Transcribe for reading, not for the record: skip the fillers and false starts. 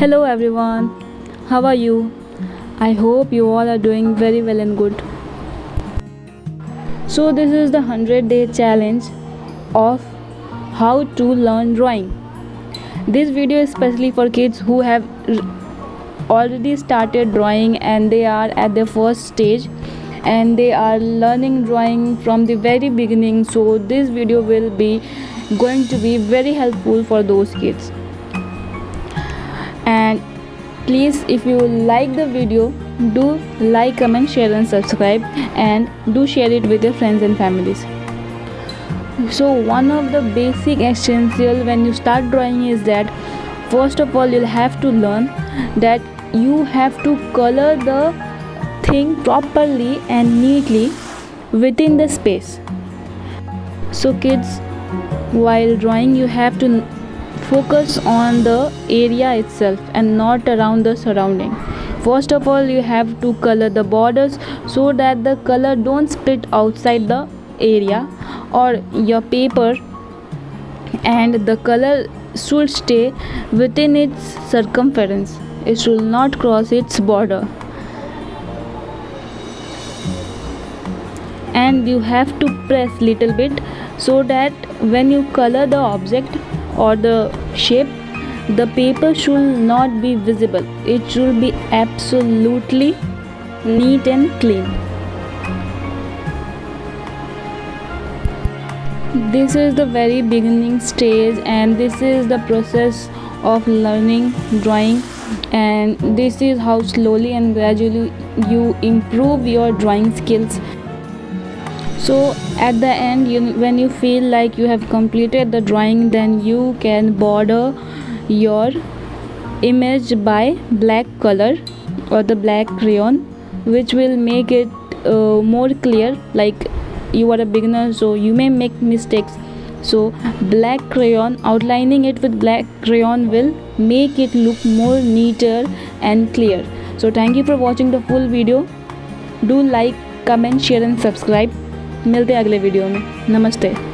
Hello everyone, how are you? I hope you all are doing very well and good. So, this is the 100-day challenge of how to learn drawing. This video is especially for kids who have already started drawing and they are at their first stage and they are learning drawing from the very beginning. So, this video will be going to be very helpful for those kids. And please, if you like the video, do like, comment, share and subscribe, and do share it with your friends and families. So one of the basic essential when you start drawing is that first of all you'll have to learn that you have to color the thing properly and neatly within the space. So kids, while drawing you have to focus on the area itself and not around the surrounding. First of all you have to color the borders so that the color don't split outside the area or your paper, and the color should stay within its circumference. It should not cross its border. And you have to press little bit so that when you color the object or the shape, the paper should not be visible. It should be absolutely neat and clean. This is the very beginning stage and this is the process of learning drawing, and this is how slowly and gradually you improve your drawing skills. So at the end, when you feel like you have completed the drawing, then you can border your image by black color or the black crayon, which will make it more clear. Like you are a beginner, so you may make mistakes. So black crayon, outlining it with black crayon will make it look more neater and clear. So thank you for watching the full video. Do like, comment, share and subscribe. मिलते हैं अगले video में. नमस्ते.